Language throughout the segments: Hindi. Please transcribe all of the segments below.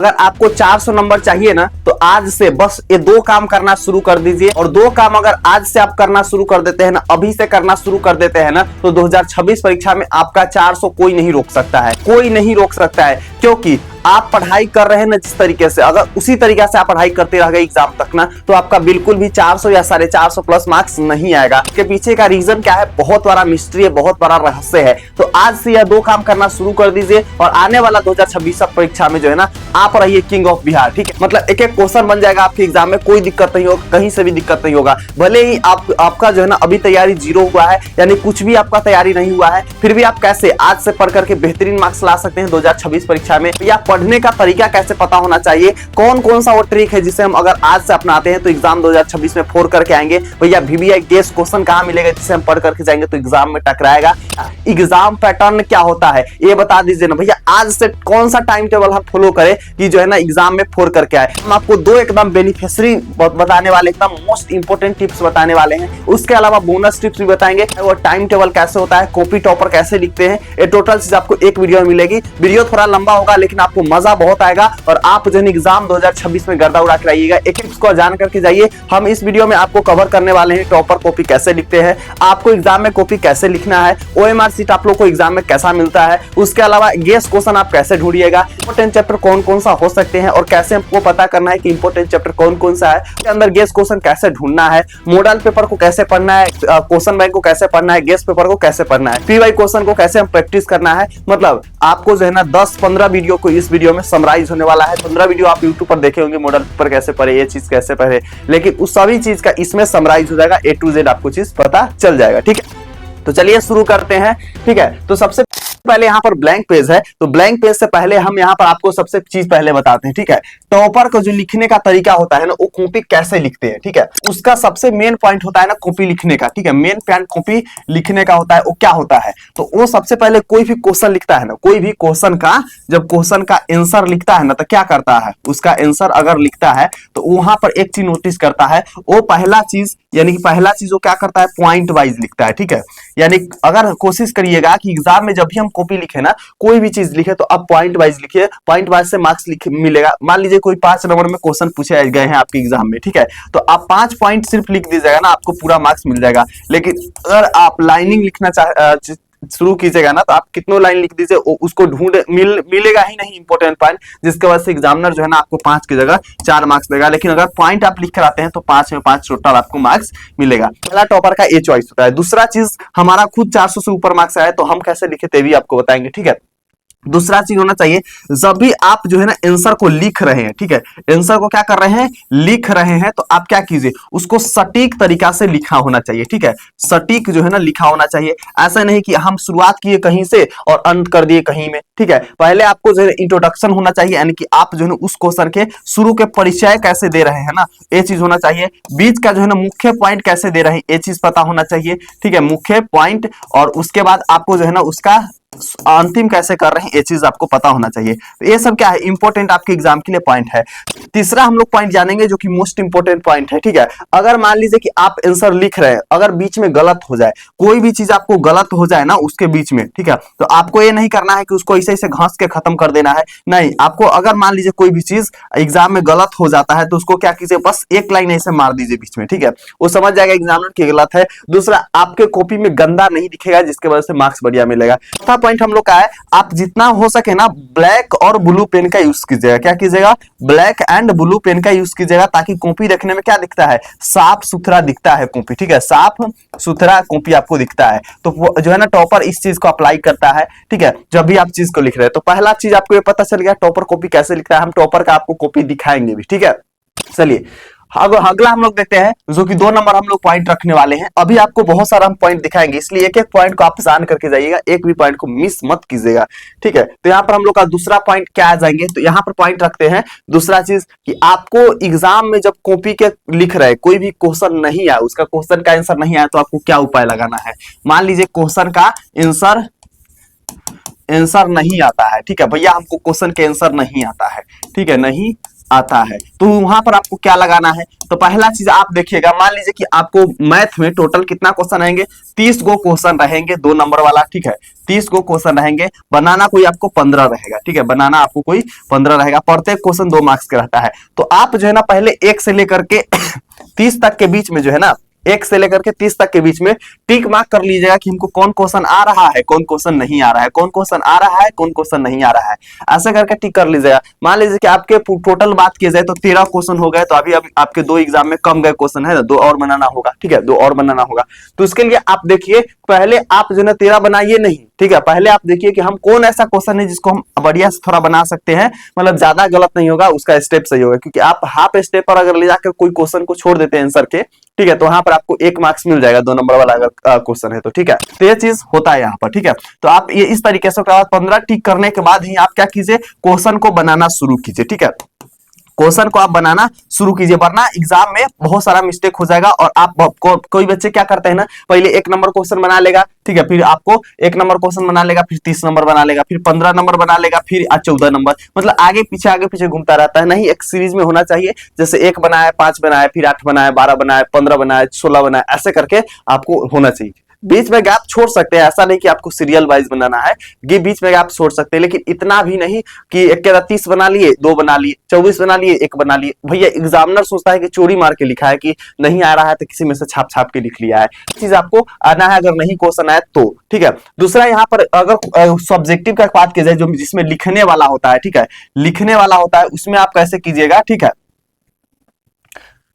अगर आपको 400 नंबर चाहिए ना तो आज से बस ये 2 काम करना शुरू कर दीजिए। और 2 काम अगर आज से आप करना शुरू कर देते हैं ना, अभी से करना शुरू कर देते हैं ना, तो 2026 परीक्षा में आपका 400 कोई नहीं रोक सकता है, कोई नहीं रोक सकता है। क्योंकि आप पढ़ाई कर रहे हैं ना जिस तरीके से, अगर उसी तरीके से आप पढ़ाई करते रह गए एग्जाम तक ना, तो आपका बिल्कुल भी 400 या 450 प्लस मार्क्स नहीं आएगा। इसके पीछे का रीजन क्या है, बहुत बड़ा मिस्ट्री है, बहुत बड़ा रहस्य है। तो आज से यह 2 काम करना शुरू कर दीजिए और आने वाला 2026 परीक्षा में जो है ना, आप रहिए किंग ऑफ बिहार। ठीक है, मतलब एक एक क्वेश्चन बन जाएगा आपके एग्जाम में, कोई दिक्कत नहीं होगा, कहीं से भी दिक्कत नहीं होगा। भले ही आपका जो है ना अभी तैयारी 0 हुआ है, यानी कुछ भी आपका तैयारी नहीं हुआ है, फिर भी आप कैसे आज से पढ़ करके बेहतरीन मार्क्स ला सकते हैं 2026 परीक्षा में। या पढ़ने का तरीका कैसे पता होना चाहिए, कौन कौन सा वो ट्रिक है जिसे हम अगर आज से अपनाते हैं तो एग्जाम 2026 में 4 करके आएंगे। भैया VBI गेस क्वेश्चन कहां मिलेगा जिसे हम पढ़ करके जाएंगे तो एग्जाम में टकराएगा। एग्जाम पैटर्न क्या होता है ये बता दीजिए ना भैया, आज से कौन सा टाइम टेबल हम फॉलो करें कि जो है ना एग्जाम में 4 करके आए। हम आपको 2 एकदम बेनिफिशियरी बताने वाले, एकदम मोस्ट इंपोर्टेंट टिप्स बताने वाले हैं। उसके अलावा बोनस टिप्स भी बताएंगे, वो टाइम टेबल कैसे होता है, कॉपी टॉपर कैसे लिखते हैं, ये टोटल चीज आपको एक वीडियो में मिलेगी। वीडियो थोड़ा लंबा होगा लेकिन आपको मजा बहुत आएगा और आप जो है एग्जाम 2026 में गर्दा उड़ा कर आइएगा। एक एक को जान करके जाइए। हम इस वीडियो में आपको कवर करने वाले हैं टॉपर कॉपी कैसे लिखते हैं, आपको एग्जाम में कॉपी कैसे लिखना है, OMR सीट आप लोग को एग्जाम में कैसा मिलता है, उसके अलावा गेस क्वेश्चन आप कैसे ढूंढिएगा, इंपोर्टेंट चैप्टर कौन कौन सा हो सकते हैं और कैसे हमको पता करना है कि इंपोर्टेंट चैप्टर कौन कौन सा है, उसके अंदर गेस क्वेश्चन कैसे ढूंढना है, मॉडल पेपर को कैसे पढ़ना है, क्वेश्चन बैंक को कैसे पढ़ना है, गेस पेपर को कैसे पढ़ना है, PY क्वेश्चन को कैसे हम प्रैक्टिस करना है। मतलब आपको जो है ना 10-15 वीडियो को इस वीडियो में समराइज होने वाला है। 15 वीडियो आप YouTube पर देखे होंगे, मॉडल पेपर कैसे पढ़े, ये चीज कैसे पढ़े, लेकिन उस सभी चीज का इसमें समराइज हो जाएगा, A to Z आपको चीज पता चल जाएगा। ठीक है, तो चलिए शुरू करते हैं। ठीक है, तो सबसे पहले यहाँ पर ब्लैंक पेज है, तो ब्लैंक पेज से पहले हम यहाँ पर आपको सबसे चीज पहले बताते हैं। ठीक है, टॉपर को जो लिखने का तरीका होता है ना, वो कॉपी कैसे लिखते हैं। ठीक है, उसका सबसे मेन पॉइंट होता है ना कॉपी लिखने का। ठीक है, मेन पॉइंट कॉपी लिखने का होता है। वो क्या होता है, तो वो सबसे पहले कोई भी क्वेश्चन लिखता है ना, कोई भी क्वेश्चन का जब क्वेश्चन का आंसर लिखता है ना, तो क्या करता है, उसका आंसर अगर लिखता है तो वहां पर एक चीज नोटिस करता है। वो पहला चीज यानी कि पहला चीज वो क्या करता है, पॉइंट वाइज लिखता है। ठीक है, यानी अगर कोशिश करिएगा कि एग्जाम में जब भी हम कॉपी लिखे ना, कोई भी चीज लिखे तो आप पॉइंट वाइज लिखिए, पॉइंट वाइज से मार्क्स मिलेगा। मान लीजिए कोई 5 नंबर में क्वेश्चन पूछे गए हैं आपके एग्जाम में, ठीक है, तो आप 5 पॉइंट सिर्फ लिख दीजिएगा ना, आपको पूरा मार्क्स मिल जाएगा। लेकिन अगर आप लाइनिंग लिखना शुरू कीजिएगा ना, तो आप कितनों लाइन लिख दीजिए, उसको मिलेगा ही नहीं इंपोर्टेंट पॉइंट, जिसके वजह से एग्जामिनर जो है ना आपको 5 की जगह 4 मार्क्स देगा। लेकिन अगर पॉइंट आप लिख कर आते हैं तो 5 में 5 टोटल आपको मार्क्स मिलेगा। पहला टॉपर का A चॉइस होता है। दूसरा चीज, हमारा खुद 400 से ऊपर मार्क्स आया तो हम कैसे लिखे ते भी आपको बताएंगे। ठीक है, दूसरा चीज होना चाहिए, जब भी आप जो है ना आंसर को लिख रहे हैं, ठीक है, आंसर को क्या कर रहे हैं, लिख रहे हैं, तो आप क्या कीजिए, उसको सटीक तरीका से लिखा होना चाहिए। ठीक है, सटीक जो है ना लिखा होना चाहिए। ऐसा नहीं कि हम शुरुआत किए कहीं से और अंत कर दिए कहीं में। ठीक है, पहले आपको जो है इंट्रोडक्शन होना चाहिए, यानी कि आप जो है ना उस क्वेश्चन के शुरू के परिचय कैसे दे रहे हैं ना, ये चीज होना चाहिए। बीच का जो है ना मुख्य पॉइंट कैसे दे रहे हैं, ये चीज पता होना चाहिए। ठीक है, मुख्य पॉइंट, और उसके बाद आपको जो है ना उसका अंतिम कैसे कर रहे हैं, ये चीज आपको पता होना चाहिए। तो ये सब क्या है, इंपॉर्टेंट आपके एग्जाम के लिए पॉइंट है। तीसरा हम लोग पॉइंट जानेंगे जो कि मोस्ट इंपोर्टेंट पॉइंट है। ठीक है, अगर मान लीजिए कि आप आंसर लिख रहे हैं, अगर बीच में गलत हो जाए, कोई भी चीज आपको गलत हो जाए ना उसके बीच में, ठीक है, तो आपको ये नहीं करना है कि उसको ऐसे ऐसे घास के खत्म कर देना है। नहीं, आपको अगर मान लीजिए कोई भी चीज एग्जाम में गलत हो जाता है तो उसको क्या कीजिए, बस एक लाइन ऐसे मार दीजिए बीच में। ठीक है, वो समझ जाएगा एग्जामिनर की गलत है। दूसरा, आपके कॉपी में गंदा नहीं दिखेगा, जिसके वजह से मार्क्स बढ़िया मिलेगा। चौथा पॉइंट हम लोग का है, आप जितना हो सके ना ब्लैक और ब्लू पेन का यूज कीजिएगा। क्या कीजिएगा, ब्लैक एंड ब्लू पेन का यूज कीजिएगा, ताकि कॉपी देखने में क्या दिखता है, साफ सुथरा दिखता है कॉपी। ठीक है, साफ सुथरा कॉपी आपको दिखता है, तो जो है ना टॉपर इस चीज को अप्लाई करता है। ठीक है, जब भी आप चीज को लिख रहे हैं, तो पहला चीज आपको ये पता चल गया टॉपर कॉपी कैसे लिखता है। हम टॉपर का आपको कॉपी दिखाएंगे भी। ठीक है, चलिए अगला हम लोग देखते हैं, जो कि 2 नंबर हम लोग पॉइंट रखने वाले हैं। अभी आपको बहुत सारा हम पॉइंट दिखाएंगे, इसलिए एक एक पॉइंट को आप जान करके जाइएगा, एक भी पॉइंट को मिस मत कीजिएगा। ठीक है, तो यहाँ पर हम लोग का दूसरा पॉइंट क्या आ जाएंगे, तो यहाँ पर पॉइंट रखते हैं दूसरा चीज कि आपको एग्जाम में जब कॉपी के लिख रहे हैं, कोई भी क्वेश्चन नहीं आया, उसका क्वेश्चन का आंसर नहीं आया, तो आपको क्या उपाय लगाना है। मान लीजिए क्वेश्चन का आंसर नहीं आता है। ठीक है भैया, हमको क्वेश्चन के आंसर नहीं आता है। ठीक है, नहीं आता है। तो वहां पर आपको क्या लगाना है, तो पहला चीज आप देखिएगा, मान लीजिए कि आपको मैथ में टोटल कितना क्वेश्चन आएंगे, 30 गो क्वेश्चन रहेंगे 2 नंबर वाला, ठीक है, 30 गो क्वेश्चन रहेंगे, बनाना कोई आपको 15 रहेगा, ठीक है, बनाना आपको कोई 15 रहेगा, प्रत्येक क्वेश्चन 2 मार्क्स का रहता है। तो आप जो है ना पहले 1 से लेकर के 30 तक के बीच में जो है ना, 1 से लेकर के 30 तक के बीच में टिक मार्क कर लीजिएगा कि हमको कौन क्वेश्चन आ रहा है, कौन क्वेश्चन नहीं आ रहा है, कौन क्वेश्चन आ रहा है, कौन क्वेश्चन नहीं आ रहा है, ऐसा करके टिक कर लीजिएगा। मान लीजिए कि आपके टोटल बात की जाए तो 13 क्वेश्चन हो गए, तो अभी आपके 2 एग्जाम में कम गए क्वेश्चन है ना, 2 और बनाना होगा, ठीक है, 2 और बनाना होगा। तो इसके लिए आप देखिए, पहले आप जो है 13 बनाइए नहीं, ठीक है, पहले आप देखिए कि हम कौन ऐसा क्वेश्चन है जिसको हम बढ़िया से थोड़ा बना सकते हैं, मतलब ज्यादा गलत नहीं होगा, उसका स्टेप सही होगा, क्योंकि आप हाफ स्टेप पर अगर ले जाकर कोई क्वेश्चन को छोड़ देते हैं आंसर के, ठीक है, तो वहां पर आपको 1 मार्क्स मिल जाएगा 2 नंबर वाला अगर क्वेश्चन है तो, ठीक है, तो ये चीज होता है यहाँ पर, ठीक है। तो आप ये इस तरीके से 15 टिक करने के बाद ही आप क्या कीजिए, क्वेश्चन को बनाना शुरू कीजिए, ठीक है, क्वेश्चन को आप बनाना शुरू कीजिए, वरना एग्जाम में बहुत सारा मिस्टेक हो जाएगा। और आप कोई बच्चे क्या करते हैं ना, पहले 1 नंबर क्वेश्चन बना लेगा, ठीक है, फिर आपको 1 नंबर क्वेश्चन बना लेगा, फिर 30 नंबर बना लेगा, फिर 15 नंबर बना लेगा, फिर 14 नंबर, मतलब आगे पीछे घूमता रहता है। नहीं, एक सीरीज में होना चाहिए, जैसे 1 बनाए, 5 बनाए, फिर 8 बनाए, 12 बनाए, 15 बनाए, 16 बनाए, ऐसे करके आपको होना चाहिए। बीच में गैप छोड़ सकते हैं, ऐसा नहीं कि आपको सीरियल वाइज बनाना है, ये बीच में गैप छोड़ सकते हैं, लेकिन इतना भी नहीं कि एक के 30 बना लिए, 2 बना लिए, 24 बना लिए, 1 बना लिए। भैया एग्जामिनर सोचता है कि चोरी मार के लिखा है, कि नहीं आ रहा है तो किसी में से छाप के लिख लिया है, चीज आपको आना है, अगर नहीं क्वेश्चन आए तो, ठीक है। दूसरा यहाँ पर अगर सब्जेक्टिव का बात की जाए, जो जिसमें लिखने वाला होता है, ठीक है, लिखने वाला होता है, उसमें आप कैसे कीजिएगा, ठीक है,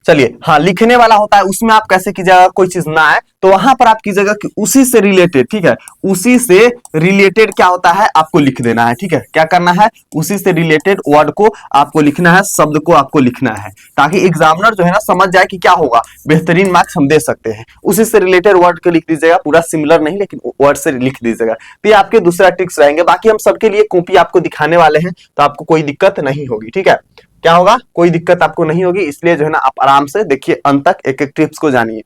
चलिए, हाँ, लिखने वाला होता है, उसमें आप कैसे कीजिएगा, कोई चीज ना है तो वहां पर आप कीजिएगा कि उसी से रिलेटेड, ठीक है, उसी से रिलेटेड क्या होता है आपको लिख देना है, ठीक है, क्या करना है, उसी से रिलेटेड वर्ड को आपको लिखना है, शब्द को आपको लिखना है, ताकि एग्जामिनर जो है ना समझ जाए कि क्या होगा, बेहतरीन मार्क्स हम दे सकते हैं। उसी से रिलेटेड वर्ड को लिख दीजिएगा, पूरा सिमिलर नहीं लेकिन वर्ड से लिख दीजिएगा। तो ये आपके दूसरा ट्रिक्स रहेंगे। बाकी हम सबके लिए कॉपी आपको दिखाने वाले हैं, तो आपको कोई दिक्कत नहीं होगी, ठीक है, क्या होगा, कोई दिक्कत आपको नहीं होगी, इसलिए जो है ना आप आराम से देखिए, अंत तक एक एक टिप्स को जानिए।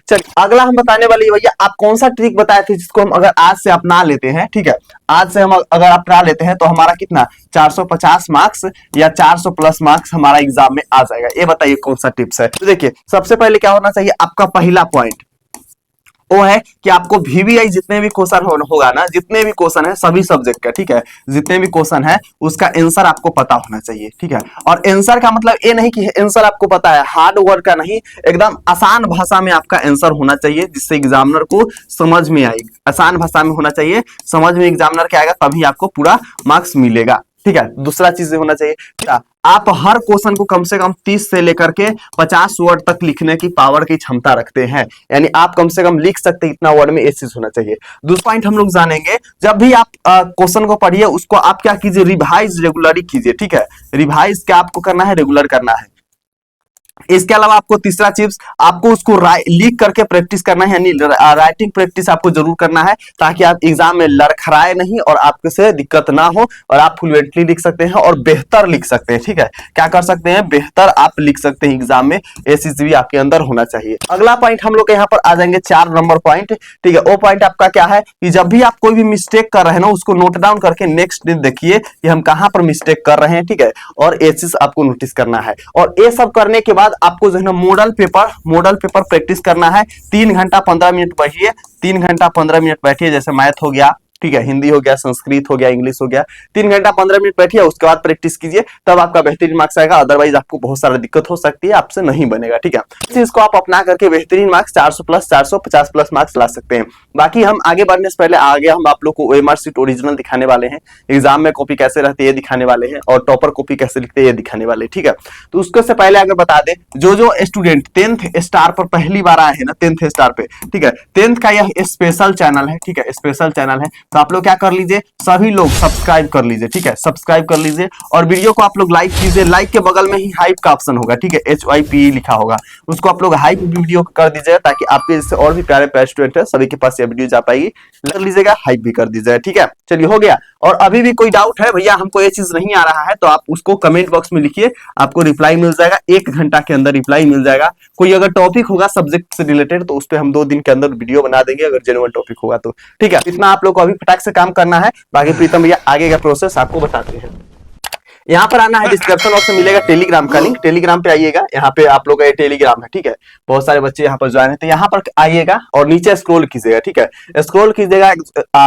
चलिए, अगला हम बताने वाले भैया, आप कौन सा ट्रिक बताए थे जिसको हम अगर आज से अपना लेते हैं, ठीक है, आज से हम अगर अपना लेते हैं तो हमारा कितना 450 मार्क्स या 400 प्लस मार्क्स हमारा एग्जाम में आ जाएगा। ये बताइए कौन सा टिप्स है। तो देखिए, सबसे पहले क्या होना चाहिए, आपका पहला पॉइंट वो है कि आपको वीवीआई जितने भी क्वेश्चन होगा ना, जितने भी क्वेश्चन है सभी सब्जेक्ट का, ठीक है, जितने भी क्वेश्चन है उसका आंसर आपको पता होना चाहिए, ठीक है। और आंसर का मतलब ये नहीं कि आंसर आपको पता है, हार्ड वर्ड का नहीं, एकदम आसान भाषा में आपका आंसर होना चाहिए, जिससे एग्जामिनर को समझ में आएगी, आसान भाषा में होना चाहिए, समझ में एग्जामिनर के आएगा, तभी आपको पूरा मार्क्स मिलेगा, ठीक है। दूसरा चीज होना चाहिए, आप हर क्वेश्चन को कम से कम 30 से लेकर के 50 वर्ड तक लिखने की पावर की क्षमता रखते हैं, यानी आप कम से कम लिख सकते हैं इतना वर्ड में, ये चीज होना चाहिए। दूसरा पॉइंट हम लोग जानेंगे, जब भी आप क्वेश्चन को पढ़िए उसको आप क्या कीजिए, रिवाइज रेगुलरली कीजिए, ठीक है, रिवाइज क्या आपको करना है, रेगुलर करना है। इसके अलावा आपको तीसरा चीज, आपको उसको लिख करके प्रैक्टिस करना है, यानी राइटिंग प्रैक्टिस आपको जरूर करना है, ताकि आप एग्जाम में लड़खड़ाए नहीं और आपके से दिक्कत ना हो, और आप फ्लुएंटली लिख सकते हैं और बेहतर लिख सकते हैं, ठीक है, क्या कर सकते हैं, बेहतर आप लिख सकते हैं एग्जाम में, ये चीज भी आपके अंदर होना चाहिए। अगला पॉइंट हम लोग यहाँ पर आ जाएंगे 4 नंबर पॉइंट, ठीक है। वो पॉइंट आपका क्या है कि जब भी आप कोई भी मिस्टेक कर रहे हैं ना, उसको नोट डाउन करके नेक्स्ट दिन देखिए कि हम कहां पर मिस्टेक कर रहे हैं, ठीक है, और ये चीज आपको नोटिस करना है। और ये सब करने के बाद आपको जो है ना मॉडल पेपर प्रैक्टिस करना है। 3 घंटा 15 मिनट बैठिए, 3 घंटा 15 मिनट बैठिए, जैसे मैथ हो गया, ठीक है, हिंदी हो गया, संस्कृत हो गया, इंग्लिश हो गया, 3 घंटा 15 मिनट बैठिए, उसके बाद प्रैक्टिस कीजिए, तब आपका बेहतरीन मार्क्स आएगा। अदरवाइज आपको बहुत सारा दिक्कत हो सकती है, आपसे नहीं बनेगा, ठीक है। इस चीज को आप अपना करके बेहतरीन मार्क्स 400 प्लस 450 प्लस मार्क्स ला सकते हैं। बाकी हम आगे बढ़ने से पहले आगे हम आप लोग को ओएमआर शीट ओरिजिनल दिखाने वाले हैं, एग्जाम में कॉपी कैसे रहती है ये दिखाने वाले हैं, और टॉपर कॉपी कैसे लिखते हैं ये दिखाने वाले, ठीक है। तो उसको से पहले अगर बता दे, जो स्टूडेंट 10th स्टार पर पहली बार आए हैं ना, 10th स्टार पे, ठीक है, 10th का यह स्पेशल चैनल है, ठीक है, स्पेशल चैनल है, तो आप लोग क्या कर लीजिए, सभी लोग सब्सक्राइब कर लीजिए, ठीक है, सब्सक्राइब कर लीजिए, और वीडियो को आप लोग लाइक कीजिए। लाइक के बगल में ही हाइप का ऑप्शन होगा, ठीक है, HYP लिखा होगा, उसको आप लोग हाइप वीडियो कर दीजिएगा, ताकि आपके जैसे और भी प्यारे स्टूडेंट है सभी के पास ये वीडियो जा पाएगी, कर लीजिएगा, हाइप भी कर दीजिएगा, ठीक है। चलिए, हो गया। और अभी भी कोई डाउट है भैया हमको ये चीज नहीं आ रहा है, तो आप उसको कमेंट बॉक्स में लिखिए, आपको रिप्लाई मिल जाएगा, 1 घंटा के अंदर रिप्लाई मिल जाएगा। कोई अगर टॉपिक होगा सब्जेक्ट से रिलेटेड तो उस पर हम 2 दिन के अंदर वीडियो बना देंगे, अगर जेन्युइन टॉपिक होगा तो, ठीक है। इतना आप लोग को अभी फटाक से काम करना है, बाकी प्रीतम भैया आगे का प्रोसेस आपको बताते हैं। यहाँ पर आना है, डिस्क्रिप्शन बॉक्स में मिलेगा टेलीग्राम का लिंक, टेलीग्राम पे आइएगा, यहाँ पे आप लोग का ये टेलीग्राम है, ठीक है। बहुत सारे बच्चे यहाँ पर ज्वाइन है, तो यहाँ पर आइएगा और नीचे स्क्रॉल कीजिएगा, ठीक है। स्क्रॉल कीजिएगा,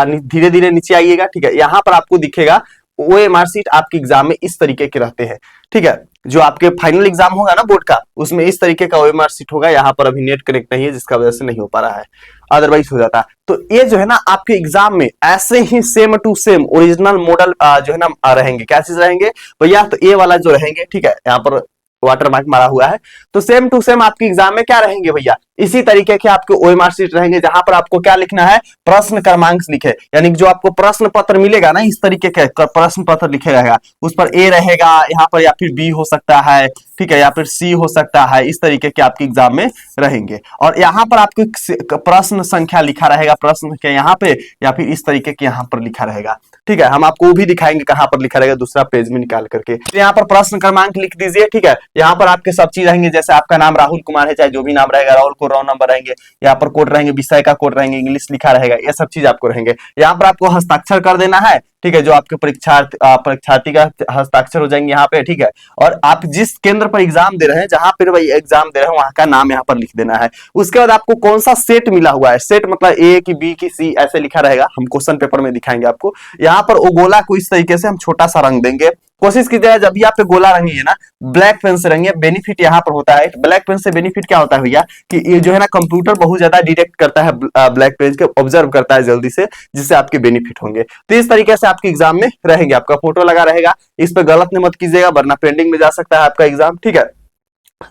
धीरे धीरे नीचे आइएगा, ठीक है। यहाँ पर आपको दिखेगा ओएमआर शीट आपके एग्जाम में इस तरीके के रहते हैं, ठीक है। जो आपके फाइनल एग्जाम होगा ना बोर्ड का, उसमें इस तरीके का ओएमआर शीट होगा। यहाँ पर अभी नेट कनेक्ट नहीं है, जिसका वजह से नहीं हो पा रहा है, अदरवाइज हो जाता। तो ये जो है ना आपके एग्जाम में ऐसे ही same to same original model जो है ना रहेंगे। क्या चीज रहेंगे भैया, तो ये वाला जो रहेंगे, ठीक है, यहाँ पर वाटर मार्क मारा हुआ है, तो सेम टू सेम आपके एग्जाम में क्या रहेंगे भैया, इसी तरीके के आपके ओएमआर शीट रहेंगे, जहां पर आपको क्या लिखना है, प्रश्न क्रमांक लिखे, यानी कि जो आपको प्रश्न पत्र मिलेगा ना, इस तरीके के प्रश्न पत्र लिखे रहेगा, उस पर ए रहेगा यहाँ पर, या फिर बी हो सकता है, ठीक है, या फिर सी हो सकता है, इस तरीके के आपके एग्जाम में रहेंगे। और यहाँ पर आपको प्रश्न संख्या लिखा रहेगा, प्रश्न संख्या यहाँ पे, या फिर इस तरीके के यहाँ पर लिखा रहेगा, ठीक है। हम आपको भी दिखाएंगे कहाँ पर लिखा रहेगा, दूसरा पेज में निकाल करके। तो यहाँ पर प्रश्न क्रमांक लिख दीजिए, ठीक है। यहाँ पर आपके सब चीज रहेंगे, जैसे आपका नाम राहुल कुमार है, चाहे जो भी नाम रहेगा, राहुल को रोल नंबर रहेंगे, यहाँ पर कोड रहेंगे, विषय का कोड रहेंगे, इंग्लिश लिखा रहेगा, ये सब चीज आपको रहेंगे। यहाँ पर आपको हस्ताक्षर कर देना है, ठीक है, जो आपके परीक्षार्थी का हस्ताक्षर हो जाएंगे यहाँ पे, ठीक है। और आप जिस केंद्र पर एग्जाम दे रहे हैं, जहां पर भाई एग्जाम दे रहे हैं, वहां का नाम यहाँ पर लिख देना है। उसके बाद आपको कौन सा सेट मिला हुआ है, सेट मतलब ए की बी की सी ऐसे लिखा रहेगा, हम क्वेश्चन पेपर में दिखाएंगे आपको। यहाँ पर वो गोला को इस तरीके से हम छोटा सा रंग देंगे। कोशिश कीजिएगा जब भी आप पे गोला रंगी है ना, ब्लैक पेन से रंगिए। बेनिफिट यहाँ पर होता है, ब्लैक पेन से बेनिफिट क्या होता है भैया, कि ये जो है ना कंप्यूटर बहुत ज्यादा डिटेक्ट करता है ब्लैक पेन के, ऑब्जर्व करता है जल्दी से, जिससे आपके बेनिफिट होंगे। तो इस तरीके से आपके एग्जाम में रहेंगे, आपका फोटो लगा रहेगा, इस पे गलत नहीं मत कीजिएगा, वरना पेंडिंग में जा सकता है आपका एग्जाम, ठीक है।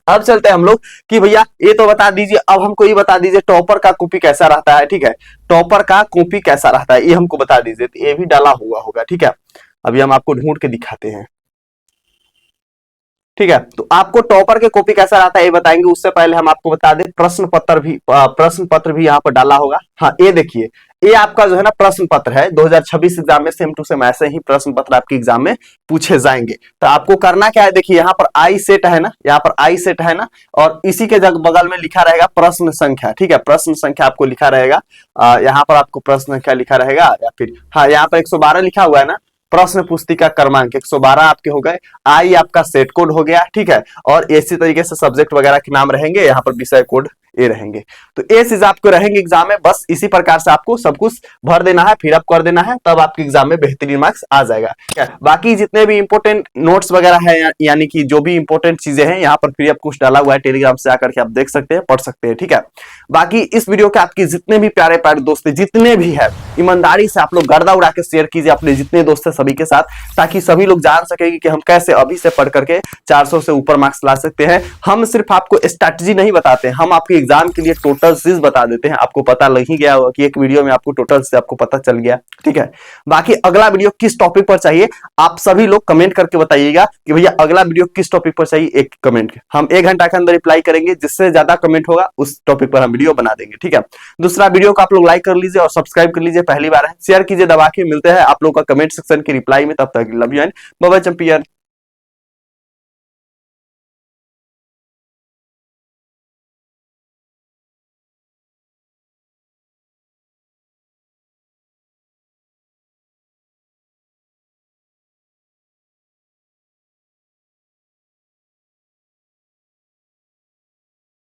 अब चलते हैं हम लोग कि भैया ये तो बता दीजिए, अब हमको ये बता दीजिए टॉपर का कॉपी कैसा रहता है, ठीक है। टॉपर का कॉपी कैसा रहता है ये हमको बता दीजिए, तो ये भी डाला हुआ होगा, ठीक है। अभी हम आपको ढूंढ के दिखाते हैं, ठीक है। तो आपको टॉपर के कॉपी कैसा रहता है ये बताएंगे, उससे पहले हम आपको बता दें प्रश्न पत्र भी यहाँ पर डाला होगा। हाँ, ये देखिए, ये आपका जो है ना प्रश्न पत्र है 2026 एग्जाम में, सेम टू सेम ऐसे ही प्रश्न पत्र आपके एग्जाम में पूछे जाएंगे। तो आपको करना क्या है, देखिए यहाँ पर आई सेट है ना, यहाँ पर आई सेट है ना, और इसी के बगल में लिखा रहेगा प्रश्न संख्या, ठीक है। प्रश्न संख्या आपको लिखा रहेगा, यहाँ पर आपको प्रश्न संख्या लिखा रहेगा, या फिर हाँ यहाँ पर 112 लिखा हुआ है ना, प्रश्न पुस्तिका क्रमांक 112 आपके हो गए। आई आपका सेट कोड हो गया, ठीक है। और इसी तरीके से सब्जेक्ट वगैरह के नाम रहेंगे, यहाँ पर विषय कोड ये रहेंगे। तो ये चीज आपको रहेंगे एग्जाम में, बस इसी प्रकार से आपको सब कुछ भर देना है, फिर अप कर देना है, तब आपके एग्जाम में बेहतरीन मार्क्स आ जाएगा। बाकी जितने भी इंपोर्टेंट नोट्स वगैरह है, यानी कि जो भी इंपोर्टेंट चीजें हैं, यहाँ पर फ्री ऑफ कॉस्ट डाला हुआ है, टेलीग्राम से आकर के आप देख सकते हैं, पढ़ सकते हैं, ठीक है। बाकी इस वीडियो के आपके जितने भी प्यारे प्यारे दोस्त जितने भी है, ईमानदारी से आप लोग गर्दा उड़ा के शेयर कीजिए अपने जितने दोस्त है सभी के साथ, ताकि सभी लोग जान सकेंगे कि हम कैसे अभी से पढ़ करके 400 से ऊपर मार्क्स ला सकते हैं। हम सिर्फ आपको स्ट्रैटेजी नहीं बताते, हम आपके एग्जाम के लिए टोटल चीज बता देते हैं। आपको पता लग ही गया होगा कि एक वीडियो में आपको टोटल से आपको पता चल गया, ठीक है। बाकी अगला वीडियो किस टॉपिक पर चाहिए, आप सभी लोग कमेंट करके बताइएगा कि भैया अगला वीडियो किस टॉपिक पर चाहिए। एक कमेंट हम 1 घंटा के अंदर रिप्लाई करेंगे, जिससे ज्यादा कमेंट होगा उस टॉपिक पर हम वीडियो बना देंगे, ठीक है। दूसरा वीडियो को आप लोग लाइक कर लीजिए और सब्सक्राइब कर लीजिए, पहली बार है शेयर कीजिए दबा के। मिलते हैं आप लोग का कमेंट सेक्शन के रिप्लाई में, तब तक love you and bye bye champion.